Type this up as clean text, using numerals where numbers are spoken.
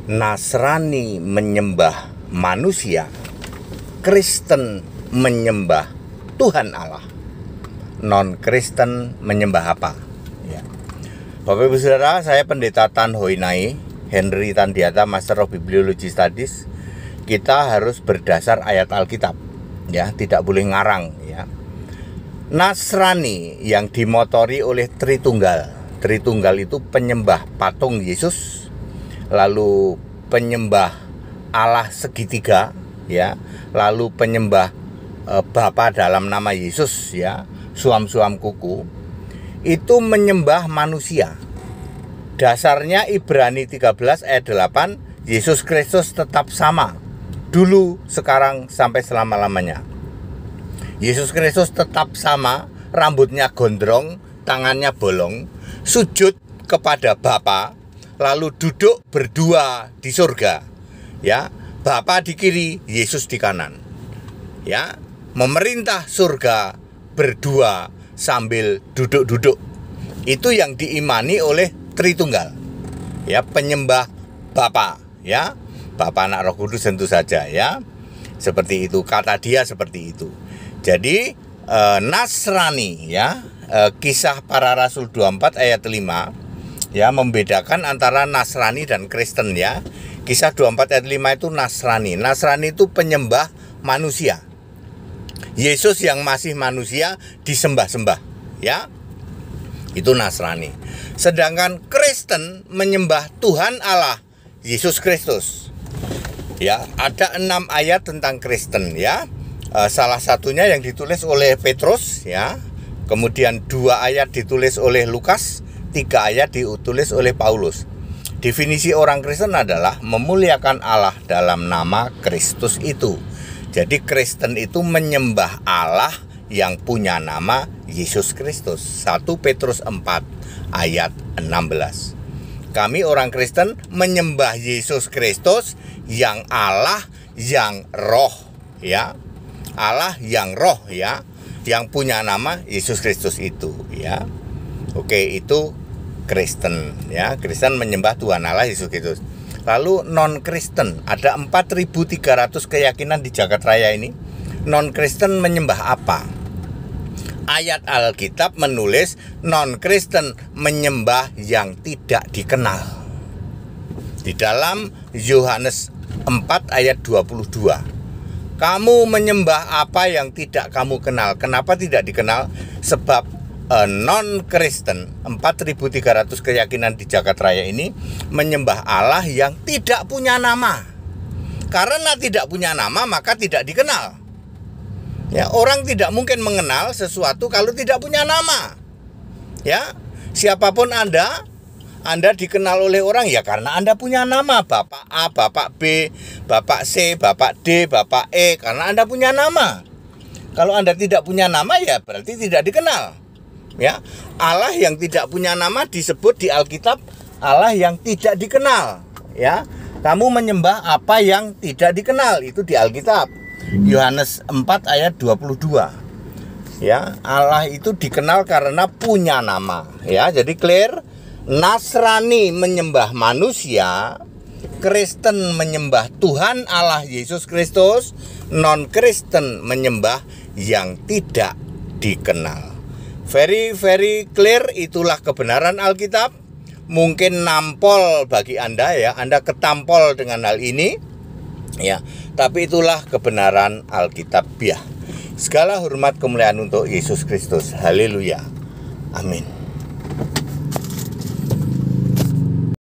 Nasrani menyembah manusia, Kristen menyembah Tuhan Allah. Non-Kristen menyembah apa? Ya. Bapak Ibu Saudara, saya Pendeta Tan Hoinai, Henry Tandiata, Master of Bibliology Studies. Kita harus berdasar ayat Alkitab, ya, tidak boleh ngarang, ya. Nasrani yang dimotori oleh Tritunggal. Tritunggal itu penyembah patung Yesus, lalu penyembah Allah segitiga, ya, lalu penyembah Bapa dalam nama Yesus, ya, suam-suam kuku, itu menyembah manusia. Dasarnya Ibrani 13 ayat 8, Yesus Kristus tetap sama, dulu, sekarang, sampai selama-lamanya. Yesus Kristus tetap sama, rambutnya gondrong, tangannya bolong, sujud kepada Bapa, lalu duduk berdua di surga, ya, Bapa di kiri, Yesus di kanan, ya, memerintah surga berdua sambil duduk-duduk. Itu yang diimani oleh Tritunggal, ya, penyembah Bapa, ya, Bapa, Anak, Roh Kudus tentu saja, ya, seperti itu, kata dia seperti itu. Jadi Nasrani, ya, Kisah Para Rasul 24 ayat 5, ya, membedakan antara Nasrani dan Kristen, ya. Kisah 24 ayat 5 itu Nasrani. Nasrani itu penyembah manusia. Yesus yang masih manusia disembah-sembah, ya. Itu Nasrani. Sedangkan Kristen menyembah Tuhan Allah, Yesus Kristus. Ya, ada 6 ayat tentang Kristen, ya. Salah satunya yang ditulis oleh Petrus, ya. Kemudian 2 ayat ditulis oleh Lukas, 3 ayat ditulis oleh Paulus. Definisi orang Kristen adalah memuliakan Allah dalam nama Kristus itu. Jadi Kristen itu menyembah Allah yang punya nama Yesus Kristus. 1 Petrus 4 ayat 16. Kami orang Kristen menyembah Yesus Kristus yang Allah yang roh, ya. Allah yang roh, ya, yang punya nama Yesus Kristus itu, ya. Oke, itu Kristen, ya. Kristen menyembah Tuhan Allah Yesus Kristus. Lalu non-Kristen, ada 4.300 keyakinan di jagat raya ini. Non-Kristen menyembah apa? Ayat Alkitab menulis non-Kristen menyembah yang tidak dikenal. Di dalam Yohanes 4 ayat 22. Kamu menyembah apa yang tidak kamu kenal. Kenapa tidak dikenal? Sebab non-Kristen, 4.300 keyakinan di jagat raya ini menyembah Allah yang tidak punya nama. Karena tidak punya nama, maka tidak dikenal. Ya, orang tidak mungkin mengenal sesuatu kalau tidak punya nama. Ya, siapapun Anda dikenal oleh orang ya karena Anda punya nama, Bapak A, Bapak B, Bapak C, Bapak D, Bapak E, karena Anda punya nama. Kalau Anda tidak punya nama ya berarti tidak dikenal. Ya, Allah yang tidak punya nama disebut di Alkitab Allah yang tidak dikenal, ya. Kamu menyembah apa yang tidak dikenal, itu di Alkitab. Yohanes 4 ayat 22. Ya, Allah itu dikenal karena punya nama, ya. Jadi clear, Nasrani menyembah manusia, Kristen menyembah Tuhan Allah Yesus Kristus, non-Kristen menyembah yang tidak dikenal. Very clear, itulah kebenaran Alkitab. Mungkin nampol bagi Anda, ya, Anda ketampol dengan hal ini, ya, tapi itulah kebenaran Alkitabiah. Segala hormat kemuliaan untuk Yesus Kristus. Haleluya. Amin.